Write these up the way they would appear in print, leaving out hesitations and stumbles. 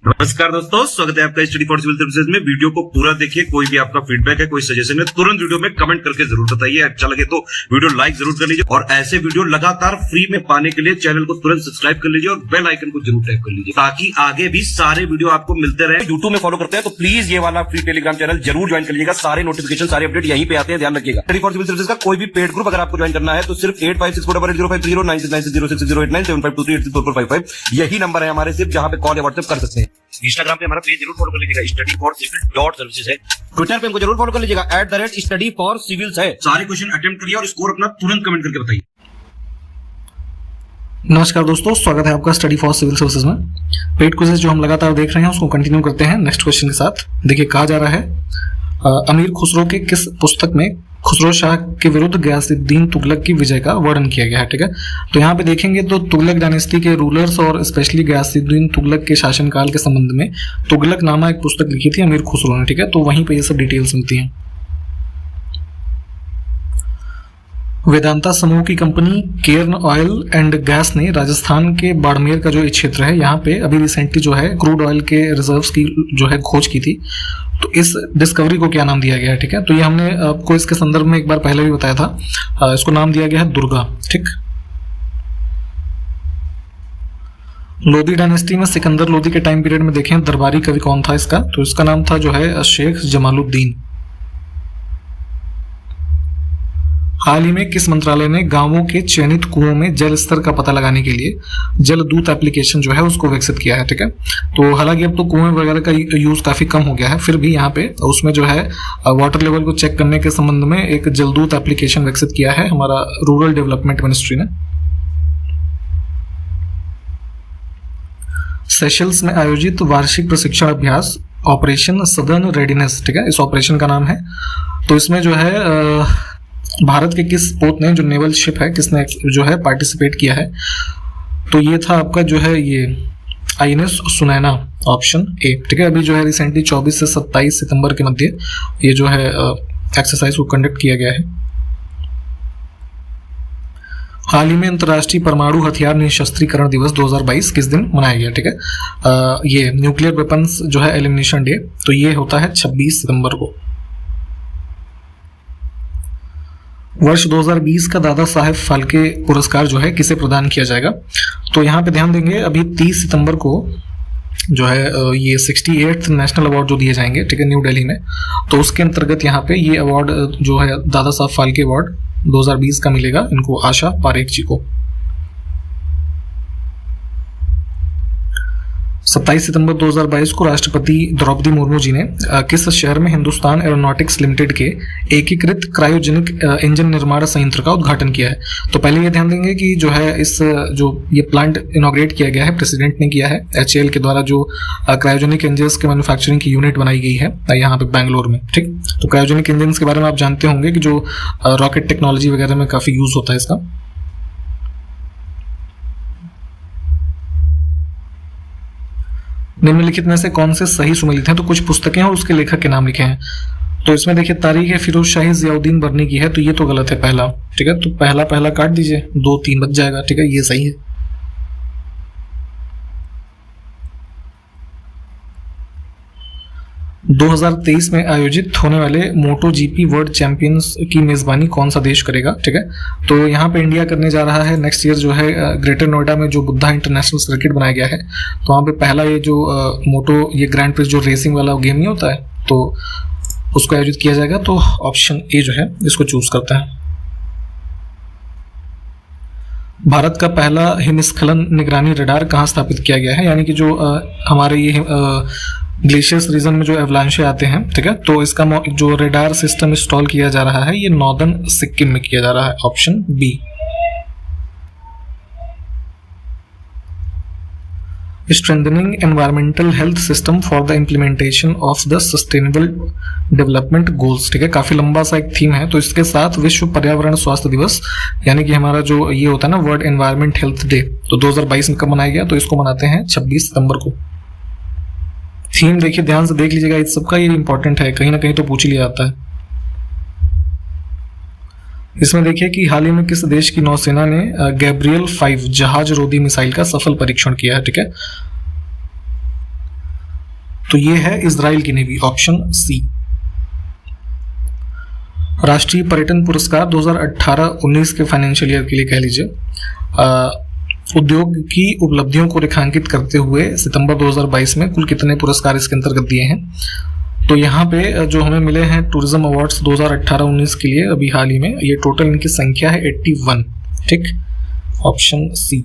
नमस्कार दोस्तों, स्वागत है आपका स्टडी फॉर सिविल सर्विसेज में। वीडियो को पूरा देखिए। कोई भी आपका फीडबैक है, कोई सजेशन है, तुरंत वीडियो में कमेंट करके जरूर बताइए। अच्छा लगे तो वीडियो लाइक जरूर कर लीजिए और ऐसे वीडियो लगातार फ्री में पाने के लिए चैनल को तुरंत सब्सक्राइब कर लीजिए और बेल आइकन को जरूर टैप कर लीजिए ताकि आगे भी सारे वीडियो आपको मिलते रहे। यूट्यूब में फॉलो करते हैं तो प्लीज ये वाला फ्री टेलीग्राम चैनल जरूर ज्वाइन कर लीजिएगा। सारे नोटिफिकेशन, सारे अपडेट यहीं पे आते हैं, ध्यान रखिएगा। स्टडी फॉर सिविल सर्विसेज का कोई भी पेड ग्रुप अगर आपको ज्वाइन करना है तो सिर्फ 856480969606097523860455 यही नंबर है हमारे, सिर्फ जहां पे कॉल या व्हाट्सएप कर सकते हैं। इंस्टाग्राम पे हमारा पेज जरूर फॉलो कर लीजिएगा, studyforcivil.services है। ट्विटर पे हमको जरूर फॉलो कर लीजिएगा, @studyforcivils है। सारे क्वेश्चन अटेम्प्ट करिए और स्कोर अपना तुरंत कमेंट करके बताइए। नमस्कार दोस्तों, स्वागत है आपका स्टडी फॉर सिविल सर्विसेज में। पेड क्विज़ेस जो हम लगातार देख रहे हैं उसको कंटिन्यू करते हैं नेक्स्ट क्वेश्चन के साथ। देखिए कहा जा रहा है अमीर खुसरो के किस पुस्तक में खुसरो शाह के विरुद्ध गयासुद्दीन तुगलक की विजय का वर्णन किया गया है। ठीक है, तो यहाँ पे देखेंगे तो तुगलक डायनेस्टी के रूलर्स और स्पेशली गयासुद्दीन तुगलक के शासनकाल के संबंध में तुगलकनामा एक पुस्तक लिखी थी अमीर खुसरो ने। ठीक है, तो वहीं पे ये सब डिटेल्स मिलती हैं। वेदांता समूह की company Cairn oil and gas ने राजस्थान के बाड़मेर का जो ये क्षेत्र है यहाँ पे अभी रिसेंटली जो है क्रूड ऑयल के रिजर्व्स की जो है खोज की थी। तो इस डिस्कवरी को क्या नाम दिया गया है? ठीक है, तो ये हमने आपको इसके संदर्भ में एक बार पहले भी बताया था। इसको नाम दिया गया है दुर्गा। ठीक, लोधी डायनेस्टी में सिकंदर लोधी के टाइम पीरियड में देखें दरबारी कवि कौन था इसका, तो इसका नाम था जो है शेख जमालुद्दीन। हाल ही में किस मंत्रालय ने गांवों के चयनित कुओं में जल स्तर का पता लगाने के लिए जल दूत एप्लीकेशन जो है उसको विकसित किया है? ठीक है, तो हालांकि अब तो कुएं वगैरह का यूज काफी कम हो गया है, फिर भी यहाँ पे उसमें जो है वाटर लेवल को चेक करने के संबंध में एक जलदूत एप्लीकेशन विकसित किया है हमारा रूरल डेवलपमेंट मिनिस्ट्री ने। सेशल्स में आयोजित वार्षिक प्रशिक्षण अभ्यास ऑपरेशन सदर्न रेडीनेस, ठीक है, इस ऑपरेशन का नाम है। तो इसमें जो है भारत के किस पोत ने जो नेवल शिप है किसने जो है पार्टिसिपेट किया है? तो ये था आपका जो है ये INS सुनैना, ऑप्शन ए। ठीक है, अभी जो है रिसेंटली 24 से 27 सितंबर के मध्य ये जो है एक्सरसाइज को कंडक्ट किया गया है। हाल ही में अंतर्राष्ट्रीय परमाणु हथियार निशस्त्रीकरण दिवस 2022 किस दिन मनाया गया? ठीक है, ये न्यूक्लियर वेपन्स जो है एलिमिनेशन डे, तो ये होता है 26 सितंबर को। वर्ष 2020 का दादा साहेब फाल्के पुरस्कार जो है किसे प्रदान किया जाएगा? तो यहाँ पे ध्यान देंगे अभी 30 सितंबर को जो है ये 68th नेशनल अवार्ड जो दिए जाएंगे, ठीक है, न्यू दिल्ली में। तो उसके अंतर्गत यहाँ पे ये अवार्ड जो है दादा साहब फाल्के अवार्ड 2020 का मिलेगा इनको, आशा पारेख जी को। 27 सितंबर 2022 को राष्ट्रपति द्रौपदी मुर्मू जी ने किस शहर में हिंदुस्तान एरोनॉटिक्स लिमिटेड के एकीकृत क्रायोजेनिक इंजन निर्माण संयंत्र का उद्घाटन किया है? तो पहले ये ध्यान देंगे कि जो है इस जो ये प्लांट इनॉग्रेट किया गया है प्रेसिडेंट ने किया है, HAL के द्वारा जो क्रायोजेनिक इंजन्स के मैन्युफैक्चरिंग की यूनिट बनाई गई है यहाँ पे बैंगलोर में। ठीक, तो क्रायोजेनिक इंजन्स के बारे में आप जानते होंगे कि जो रॉकेट टेक्नोलॉजी वगैरह में काफी यूज होता है इसका। निम्नलिखित में से कौन से सही सुमेलित हैं? तो कुछ पुस्तकें हैं और उसके लेखक के नाम लिखे हैं। तो इसमें देखिए तारीख है फिरोज शाही जियाउद्दीन बर्नी की है, तो ये तो गलत है पहला। ठीक है, तो पहला काट दीजिए, 2 3 बच जाएगा। ठीक है, ये सही है। - 2023 में आयोजित होने वाले मोटो GP वर्ल्ड चैंपियंस की मेजबानी कौन सा देश करेगा? ठीक है, तो यहाँ पे इंडिया करने जा रहा है। नेक्स्ट ईयर जो है ग्रेटर नोएडा में जो बुद्धा इंटरनेशनल सर्किट बनाया गया है, तो वहाँ पे पहला ये जो मोटो ये ग्रैंड प्रिक्स जो रेसिंग वाला गेम नहीं होता है, तो उसको आयोजित किया जाएगा। तो ऑप्शन ए जो है इसको चूज करता है। भारत का पहला हिमस्खलन निगरानी रडार कहाँ स्थापित किया गया है? यानी कि जो हमारे ये ग्लेशियर्स रीजन में जो एवलांशे आते हैं, ठीक है, तो इसका जो रेडार सिस्टम इंस्टॉल किया जा रहा है ये नॉर्दर्न सिक्किम में किया जा रहा है, option B. Strengthening environmental health system for the implementation of the sustainable development goals, ठीक है, काफी लंबा सा एक थीम है। तो इसके साथ विश्व पर्यावरण स्वास्थ्य दिवस यानी कि हमारा जो ये होता है ना वर्ल्ड एनवायरमेंट हेल्थ डे, तो 2022 में कब मनाया गया? तो इसको मनाते हैं 26 सितंबर को। थीम देखिए ध्यान से देख लीजिएगा, इस सबका ये इंपॉर्टेंट है, कहीं ना कहीं तो पूछ लिया जाता है। इसमें देखिए कि हाल ही में किस देश की नौसेना ने गैब्रियल 5 जहाज रोधी मिसाइल का सफल परीक्षण किया है? ठीक है, तो ये है इजराइल की नेवी, ऑप्शन सी। राष्ट्रीय पर्यटन पुरस्कार 2018-19 के फाइनेंशियल ईयर के लिए कह लीजिए उद्योग की उपलब्धियों को रेखांकित करते हुए सितंबर 2022 में कुल कितने पुरस्कार इसके अंतर्गत दिए हैं? तो यहाँ पे जो हमें मिले हैं टूरिज्म अवार्ड्स 2018-19 के लिए अभी हाल ही में, ये टोटल इनकी संख्या है 81, ठीक, ऑप्शन सी।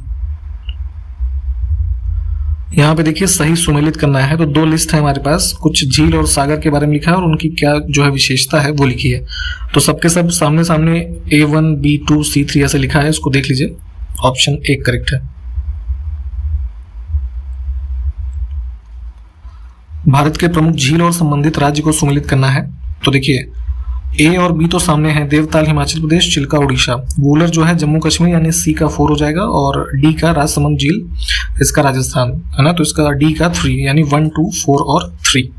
यहाँ पे देखिए सही सुमेलित करना है तो दो लिस्ट है हमारे पास, कुछ झील और सागर के बारे में लिखा है और उनकी क्या जो है विशेषता है वो लिखी है। तो सबके सब सामने सामने A1, B2, C3 ऐसे लिखा है, इसको देख लीजिए, ऑप्शन एक करेक्ट है। भारत के प्रमुख झील और संबंधित राज्य को सुमेलित करना है तो देखिए ए और बी तो सामने है, देवताल हिमाचल प्रदेश, चिल्का उड़ीसा, वूलर जो है जम्मू कश्मीर यानी सी का 4 हो जाएगा, और डी का राजसमंद झील इसका राजस्थान है ना, तो इसका डी का 3 यानी 1, 2, 4 और 3।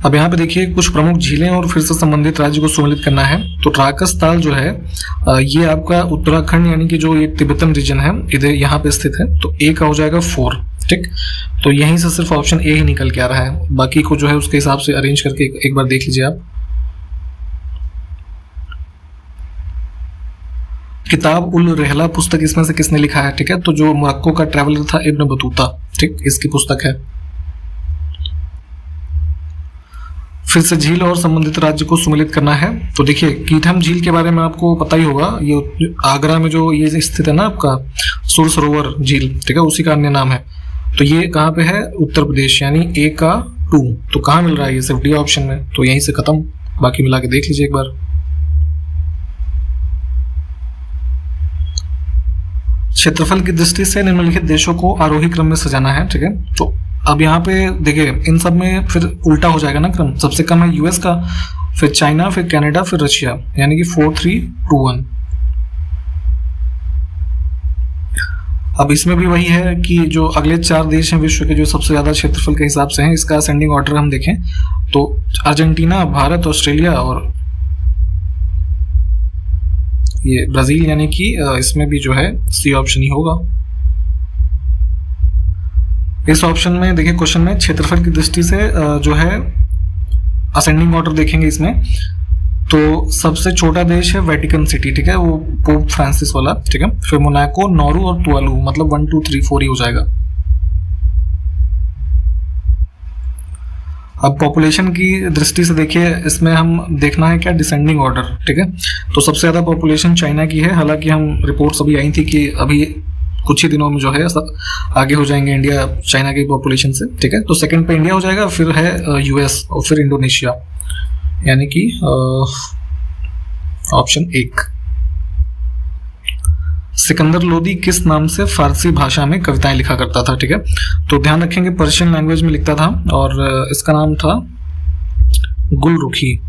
अब यहाँ पे देखिए कुछ प्रमुख झीलें और फिर से संबंधित राज्य को सुमेलित करना है। तो राकस-ताल जो है ये आपका उत्तराखंड यानी कि जो ये तिब्बतन रीजन है इधर यहाँ पे स्थित है, तो ए का हो जाएगा 4, ठीक। तो यहीं से सिर्फ ऑप्शन ए ही निकल के आ रहा है, बाकी को जो है उसके हिसाब से अरेंज करके एक बार देख लीजिए आप। किताब उल रहला पुस्तक इसमें से किसने लिखा है? ठीक है, तो जो मोरक्को का ट्रैवलर था इब्न बतूता, ठीक, इसकी पुस्तक है। फिर से झील और संबंधित राज्य को सुमेलित करना है तो देखिए कीथम झील के बारे में आपको पता ही होगा, ये आगरा में जो ये स्थित है ना आपका सुर सरोवर झील, ठीक है, उसी का अन्य नाम है। तो ये कहाँ पे है? उत्तर प्रदेश, यानी ए का 2। तो कहाँ मिल रहा है? ये सिर्फ डी ऑप्शन में, तो यहीं से खत्म, बाकी मिला के देख लीजिए एक बार। क्षेत्रफल की दृष्टि से निम्नलिखित देशों को आरोही क्रम में सजाना है, ठीक है। तो अब यहाँ पे देखिए इन सब में फिर उल्टा हो जाएगा ना क्रम, सबसे कम है यूएस का, फिर चाइना, फिर कनाडा, फिर रशिया, यानी कि 4, 3, 2, 1। अब इसमें भी वही है कि जो अगले 4 देश हैं विश्व के जो सबसे ज्यादा क्षेत्रफल के हिसाब से हैं, इसका असेंडिंग ऑर्डर हम देखें तो अर्जेंटीना, भारत, ऑस्ट्रेलिया और ये ब्राजील, यानी कि इसमें भी जो है सी ऑप्शन ही होगा। इस ऑप्शन में देखिए क्वेश्चन में क्षेत्रफल की दृष्टि से जो है असेंडिंग ऑर्डर देखेंगे इसमें, तो सबसे छोटा देश है वेटिकन सिटी, ठीक है, वो पोप फ्रांसिस वाला, ठीक है। फिर मोनाको, नॉरू और तुवालू, मतलब 1, 2, 3, 4 ही हो जाएगा। अब पॉपुलेशन की दृष्टि से देखिए इसमें हम देखना है क्या डिसेंडिंग ऑर्डर, ठीक है। तो सबसे ज्यादा पॉपुलेशन चाइना की है, हालांकि हम रिपोर्ट्स अभी आई थी कि अभी कुछ ही दिनों में जो है सब आगे हो जाएंगे इंडिया चाइना की पॉपुलेशन से, ठीक है। तो सेकंड पे इंडिया हो जाएगा, फिर है यूएस और फिर इंडोनेशिया, यानी कि ऑप्शन 1। सिकंदर लोदी किस नाम से फारसी भाषा में कविताएं लिखा करता था? ठीक है, तो ध्यान रखेंगे पर्शियन लैंग्वेज में लिखता था और इसका नाम था गुलरुखी।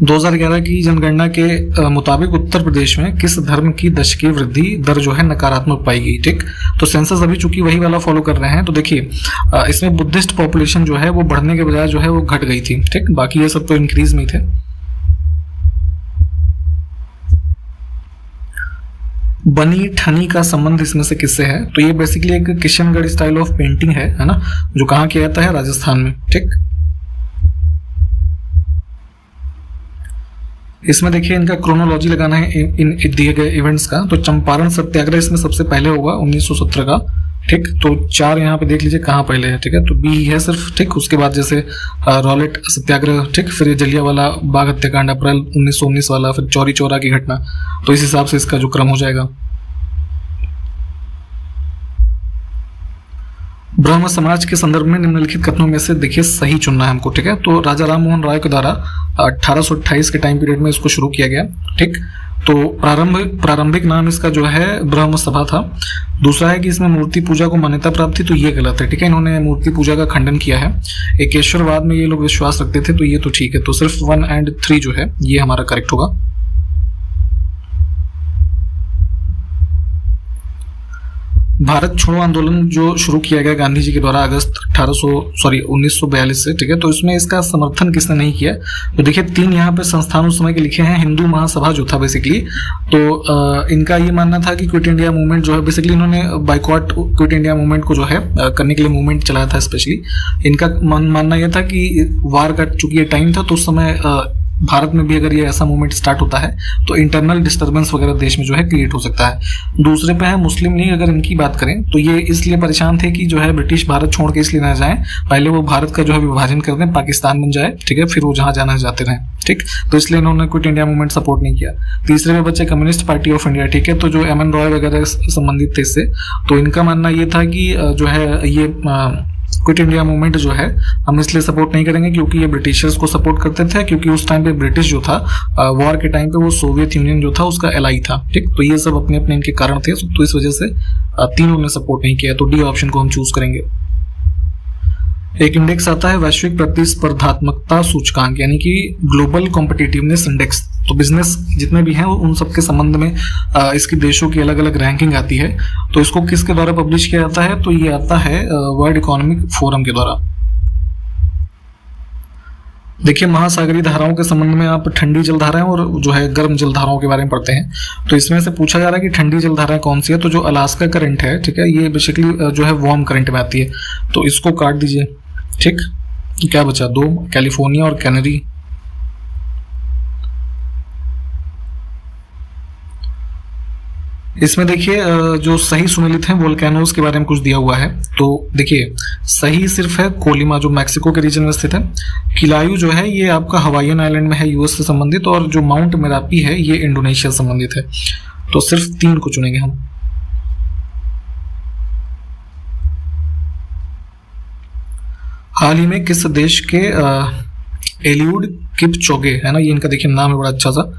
2011 की जनगणना के मुताबिक उत्तर प्रदेश में किस धर्म की दशकीय वृद्धि दर जो है नकारात्मक पाई गई? ठीक, तो सेंसस अभी चूंकि वही वाला फॉलो कर रहे हैं, तो देखिए इसमें बुद्धिस्ट पॉपुलेशन जो है वो बढ़ने के बजाय जो है वो घट गई थी। ठीक, बाकी ये सब तो इंक्रीज में थे। बनी ठनी का संबंध इसमें से किससे है? तो ये बेसिकली एक किशनगढ़ स्टाइल ऑफ पेंटिंग है ना, जो कहाँ किया जाता है? राजस्थान में। ठीक, इसमें देखिए इनका क्रोनोलॉजी लगाना है इन दिए गए इवेंट्स का। तो चंपारण सत्याग्रह इसमें सबसे पहले होगा 1917 का। ठीक, तो 4 यहाँ पे देख लीजिए कहाँ पहले है। ठीक है, तो बी है सिर्फ। ठीक, उसके बाद जैसे रॉलेट सत्याग्रह, ठीक, फिर जलियांवाला बाग हत्याकांड अप्रैल 1919 वाला, फिर चौरी चौरा की घटना। तो इस हिसाब से इसका जो क्रम हो जाएगा। ब्रह्म समाज के संदर्भ में निम्नलिखित कथनों में से देखिए सही चुनना है हमको। ठीक है, तो राजा राम मोहन राय के द्वारा 1828 के टाइम पीरियड में इसको शुरू किया गया। ठीक, तो प्रारंभिक नाम इसका जो है ब्रह्म सभा था। दूसरा है कि इसमें मूर्ति पूजा को मान्यता प्राप्त थी, तो ये गलत है। ठीक है, इन्होंने मूर्ति पूजा का खंडन किया है। एकेश्वरवाद में ये लोग विश्वास रखते थे, तो ये तो ठीक है। तो सिर्फ 1 और 3 जो है ये हमारा करेक्ट होगा। भारत छोड़ो आंदोलन जो शुरू किया गया गांधी जी के द्वारा अगस्त 1942 से, ठीक है, तो इसमें इसका समर्थन किसने नहीं किया? तो देखिए 3 यहाँ पे संस्थान उस समय के लिखे हैं। हिंदू महासभा जो था बेसिकली, तो इनका ये मानना था कि क्विट इंडिया मूवमेंट जो है, बेसिकली इन्होंने बाइकॉट क्विट इंडिया मूवमेंट को जो है करने के लिए मूवमेंट चलाया था। स्पेशली इनका मानना यह था कि वार का चूंकि ये टाइम था, तो उस समय भारत में भी अगर ये ऐसा मूवमेंट स्टार्ट होता है तो इंटरनल डिस्टर्बेंस वगैरह देश में जो है क्रिएट हो सकता है। दूसरे पे है मुस्लिम लीग। अगर इनकी बात करें तो ये इसलिए परेशान थे कि जो है ब्रिटिश भारत छोड़ के इसलिए ना जाएं, पहले वो भारत का जो है विभाजन कर दें, पाकिस्तान बन जाए, ठीक है, फिर वो जहां जाना जाते रहें, ठीक, तो इसलिए इन्होंने क्विट इंडिया मूवमेंट सपोर्ट नहीं किया। तीसरे में बच्चे कम्युनिस्ट पार्टी ऑफ इंडिया, ठीक है, तो जो एमएन रॉय वगैरह संबंधित थे इससे, तो इनका मानना ये था कि जो है ये क्विट इंडिया मूवमेंट जो है हम इसलिए सपोर्ट नहीं करेंगे क्योंकि ये ब्रिटिशर्स को सपोर्ट करते थे, क्योंकि उस टाइम पे ब्रिटिश जो था वॉर के टाइम पे वो सोवियत यूनियन जो था उसका एलाई था, ठीक, तो ये सब अपने अपने इनके कारण थे, तो इस वजह से तीनों ने सपोर्ट नहीं किया। तो डी ऑप्शन को हम चूज करेंगे। एक इंडेक्स आता है वैश्विक प्रतिस्पर्धात्मकता सूचकांक, यानी कि ग्लोबल कॉम्पिटिटिवनेस इंडेक्स। तो बिजनेस जितने भी हैं उन सबके संबंध में इसकी देशों की अलग अलग रैंकिंग आती है। तो इसको किसके द्वारा पब्लिश किया जाता है? तो ये आता है वर्ल्ड इकोनॉमिक फोरम के द्वारा। देखिए महासागरीय धाराओं के संबंध में आप ठंडी जलधाराएं और जो है गर्म जलधाराओं के बारे में पढ़ते हैं। तो इसमें से पूछा जा रहा है कि ठंडी जलधारा कौन सी है? तो जो अलास्का करंट है, ठीक है, ये बेसिकली जो है वार्म करंट में आती है, तो इसको काट दीजिए, ठीक। क्या बचा? 2, कैलिफोर्निया और कैनरी। इसमें देखिए जो सही सुमेलित हैं वोल्केनोस के बारे में कुछ दिया हुआ है। तो देखिए सही सिर्फ है कोलिमा जो मैक्सिको के रीजन में स्थित है, किलायू जो है ये आपका हवाईयन आइलैंड में है यूएस से संबंधित, और जो माउंट मेरापी है ये इंडोनेशिया से संबंधित है। तो सिर्फ 3 को चुनेंगे हम। हाल ही में किस देश के एलियूड किपचोगे है ना, ये इनका देखिए नाम है बड़ा अच्छा सा,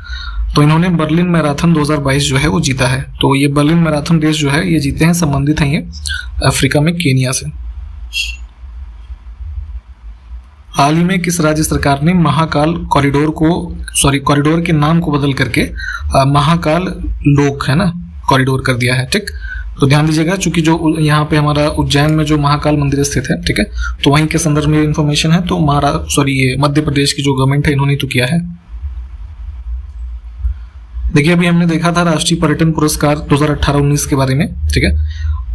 तो इन्होंने बर्लिन मैराथन 2022 जो है वो जीता है। तो ये बर्लिन मैराथन रेस जो है ये जीते हैं, संबंधित हैं ये अफ्रीका में केनिया से। हाल ही में किस राज्य सरकार ने महाकाल कॉरिडोर के नाम को बदल करके महाकाल लोक है ना कॉरिडोर कर दिया है, ठीक। तो ध्यान दीजिएगा चूंकि जो यहाँ पे हमारा उज्जैन में जो महाकाल मंदिर स्थित है, ठीक है, तो वहीं के संदर्भ में इंफॉर्मेशन है। तो ये मध्य प्रदेश की जो गवर्नमेंट है इन्होंने तो किया है। देखिए अभी हमने देखा था राष्ट्रीय पर्यटन पुरस्कार 2018-19 के बारे में, ठीक है,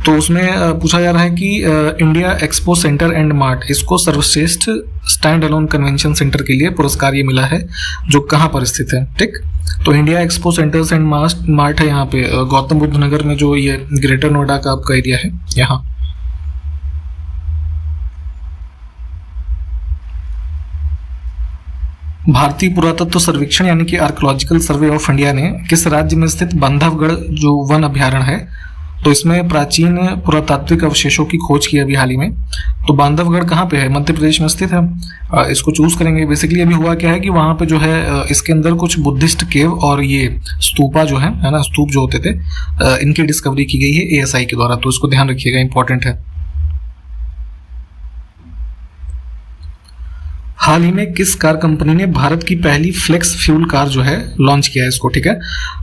तो उसमें पूछा जा रहा है कि India expo centre and mart, इसको सर्वश्रेष्ठ स्टैंड अलोन कन्वेंशन सेंटर के लिए पुरस्कार ये मिला है, जो कहाँ पर स्थित है, ठीक। तो India expo centres and mart है यहाँ पे गौतम बुद्ध नगर में, जो ये ग्रेटर नोएडा का आपका एरिया है यहाँ। भारतीय पुरातत्व सर्वेक्षण यानी कि आर्कियोलॉजिकल सर्वे ऑफ इंडिया ने किस राज्य में स्थित बांधवगढ़ जो वन अभ्यारण्य है, तो इसमें प्राचीन पुरातात्विक अवशेषों की खोज की अभी हाल ही में। तो बांधवगढ़ कहाँ पे है? मध्य प्रदेश में स्थित है। इसको चूज करेंगे। बेसिकली अभी हुआ क्या है कि वहाँ पे जो है इसके अंदर कुछ बुद्धिस्ट केव और ये स्तूपा जो है ना, स्तूप जो होते थे, इनकी डिस्कवरी की गई है ASI के द्वारा। तो इसको ध्यान रखिएगा, इंपॉर्टेंट है। हाल ही में किस कार कंपनी ने भारत की पहली फ्लेक्स फ्यूल कार जो है लॉन्च किया है इसको, ठीक है।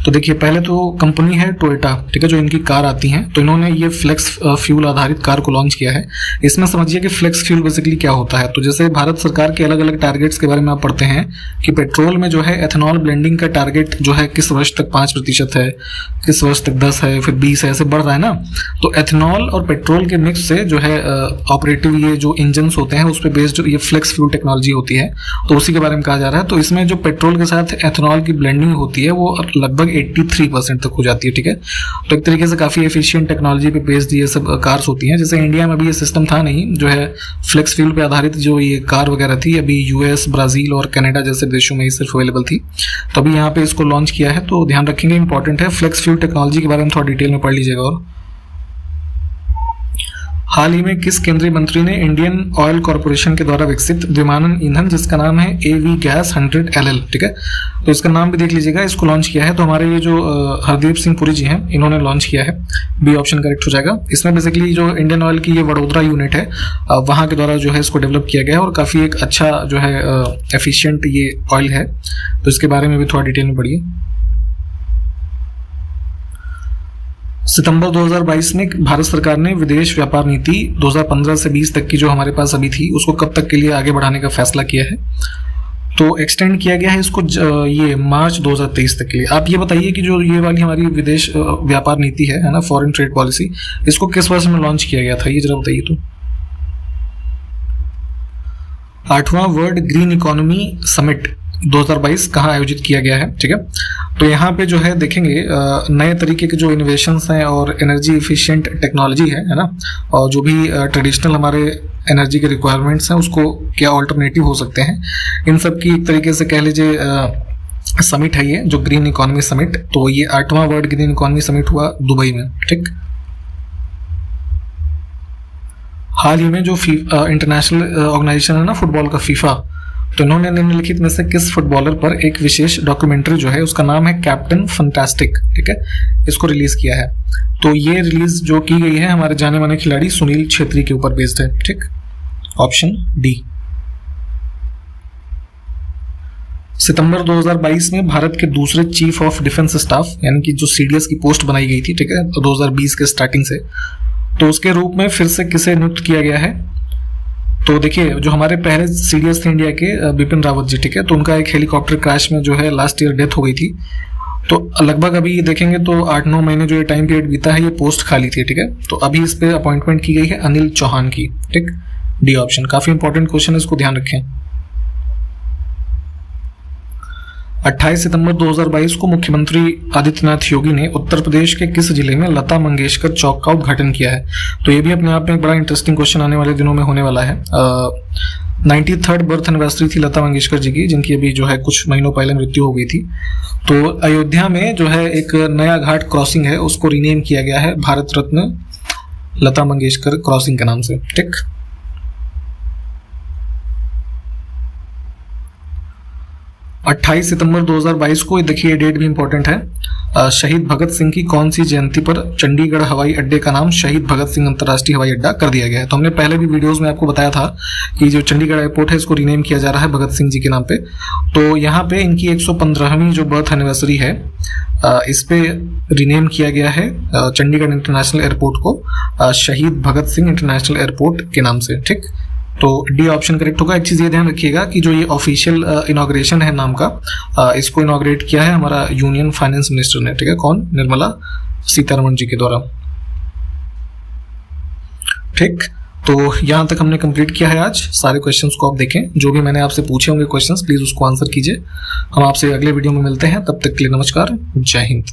तो देखिए पहले तो कंपनी है टोयोटा, ठीक है, जो इनकी कार आती हैं, तो इन्होंने ये फ्लेक्स फ्यूल आधारित कार को लॉन्च किया है। इसमें समझिए कि फ्लेक्स फ्यूल बेसिकली क्या होता है। तो जैसे भारत सरकार के अलग अलग टारगेट्स के बारे में आप पढ़ते हैं कि पेट्रोल में जो है एथेनॉल ब्लेंडिंग का टारगेट जो है किस वर्ष तक 5% है, किस वर्ष तक 10 है, फिर 20 है, ऐसे बढ़ रहा है ना। तो एथेनॉल और पेट्रोल के मिक्स से जो है ऑपरेटिव ये जो इंजन होते हैं उस पर बेस्ड ये फ्लेक्स फ्यूल टेक्नोलॉजी होती है, तो उसी के बारे में कहा जा रहा है। तो इसमें जो पेट्रोल के साथ एथेनॉल की ब्लेंडिंग होती है वो लगभग 83% तक हो जाती है, ठीक है। तो एक तरीके से काफी एफिशिएंट टेक्नोलॉजी पे बेस्ड ये सब कार्स होती हैं। जैसे इंडिया में भी ये सिस्टम था नहीं, जो है फ्लेक्स फ्यूल पे आधारित जो ये कार वगैरह थी, अभी US, ब्राजील और कनाडा जैसे देशों में ही सिर्फ अवेलेबल थी, तो अभी यहाँ पे इसको लॉन्च किया है। तो ध्यान रखेंगे, इंपॉर्टेंट है। फ्लेक्स फ्यूल टेक्नोलॉजी के बारे में थोड़ा डिटेल में पढ़ लीजिएगा। और हाल ही में किस केंद्रीय मंत्री ने इंडियन ऑयल कॉर्पोरेशन के द्वारा विकसित द्विमानन ईंधन जिसका नाम है AV गैस 100 LL, ठीक है, तो इसका नाम भी देख लीजिएगा, इसको लॉन्च किया है। तो हमारे ये जो हरदीप सिंह पुरी जी हैं इन्होंने लॉन्च किया है। बी ऑप्शन करेक्ट हो जाएगा। इसमें बेसिकली जो इंडियन ऑयल की ये वडोदरा यूनिट है वहाँ के द्वारा जो है इसको डेवलप किया गया है, और काफ़ी एक अच्छा जो है एफिशिएंट ये ऑयल है। तो इसके बारे में भी थोड़ा डिटेल में पढ़िए। सितंबर 2022 में भारत सरकार ने विदेश व्यापार नीति 2015 से 20 तक की जो हमारे पास अभी थी उसको कब तक के लिए आगे बढ़ाने का फैसला किया है? तो एक्सटेंड किया गया है इसको ये मार्च 2023 तक के लिए। आप ये बताइए कि जो ये वाली हमारी विदेश व्यापार नीति है ना, फॉरेन ट्रेड पॉलिसी, इसको किस वर्ष में लॉन्च किया गया था, ये जरा बताइए। तो 8वां वर्ल्ड ग्रीन इकोनॉमी समिट 2022 कहाँ आयोजित किया गया है? ठीक है, तो यहाँ पे जो है देखेंगे नए तरीके के जो इनोवेशंस हैं और एनर्जी एफिशिएंट टेक्नोलॉजी है ना, और जो भी ट्रेडिशनल हमारे एनर्जी के रिक्वायरमेंट्स हैं उसको क्या ऑल्टरनेटिव हो सकते हैं, इन सब की एक तरीके से कह लीजिए समिट है ये जो ग्रीन इकोनॉमी समिट। तो ये 8वां वर्ल्ड ग्रीन इकोनॉमी समिट हुआ दुबई में। ठीक, हाल ही में जो इंटरनेशनल ऑर्गेनाइजेशन है ना फुटबॉल का, फीफा, तो इन्होंने निम्नलिखित में से किस फुटबॉलर पर एक विशेष डॉक्यूमेंट्री जो है उसका नाम है कैप्टन फंटास्टिक, ठीक है, इसको रिलीज किया है। तो ये रिलीज जो की गई है हमारे जाने माने खिलाड़ी सुनील छेत्री के ऊपर बेस्ड है। ठीक, ऑप्शन डी। सितंबर 2022 में भारत के दूसरे चीफ ऑफ डिफेंस स्टाफ यानी कि जो सीडीएस की पोस्ट बनाई गई थी, ठीक है, 2020 के स्टार्टिंग से, तो उसके रूप में फिर से किसे नियुक्त किया गया है? तो देखिए जो हमारे पहले सीडीएस थे इंडिया के बिपिन रावत जी, ठीक है, तो उनका एक हेलीकॉप्टर क्रैश में जो है लास्ट ईयर डेथ हो गई थी। तो लगभग अभी देखेंगे तो 8-9 महीने जो ये टाइम पीरियड बीता है ये पोस्ट खाली थी। ठीक है, तो अभी इस पे अपॉइंटमेंट की गई है अनिल चौहान की। ठीक, डी ऑप्शन। काफी इंपॉर्टेंट क्वेश्चन है, इसको ध्यान रखें। 28 सितंबर 2022 को मुख्यमंत्री आदित्यनाथ योगी ने उत्तर प्रदेश के किस जिले में लता मंगेशकर चौक का उद्घाटन किया है? तो ये भी अपने आप में एक बड़ा इंटरेस्टिंग क्वेश्चन आने वाले दिनों में होने वाला है। 93rd बर्थ एनिवर्सरी थी लता मंगेशकर जी की, जिनकी अभी जो है कुछ महीनों पहले मृत्यु हो गई थी। तो अयोध्या में जो है एक नया घाट क्रॉसिंग है उसको रीनेम किया गया है भारत रत्न लता मंगेशकर क्रॉसिंग के नाम से। ठीक, 28 सितंबर 2022 को, देखिए ये डेट भी इंपॉर्टेंट है, शहीद भगत सिंह की कौन सी जयंती पर चंडीगढ़ हवाई अड्डे का नाम शहीद भगत सिंह अंतर्राष्ट्रीय हवाई अड्डा कर दिया गया है? तो हमने पहले भी वीडियोस में आपको बताया था कि जो चंडीगढ़ एयरपोर्ट है इसको रीनेम किया जा रहा है भगत सिंह जी के नाम पे। तो यहाँ पे इनकी 115वीं जो बर्थ एनिवर्सरी है इस पे रीनेम किया गया है चंडीगढ़ इंटरनेशनल एयरपोर्ट को शहीद भगत सिंह इंटरनेशनल एयरपोर्ट के नाम से। ठीक, तो डी ऑप्शन करेक्ट होगा। एक चीज़ ये ध्यान रखिएगा कि जो ये ऑफिशियल इनॉग्रेशन है नाम का, इसको इनॉग्रेट किया है हमारा यूनियन फाइनेंस मिनिस्टर ने। ठीक है, कौन? निर्मला सीतारमण जी के द्वारा। ठीक, तो यहाँ तक हमने कंप्लीट किया है आज। सारे क्वेश्चंस को आप देखें, जो भी मैंने आपसे पूछे होंगे क्वेश्चंस प्लीज़ उसको आंसर कीजिए। हम आपसे अगले वीडियो में मिलते हैं, तब तक के लिए नमस्कार, जय हिंद।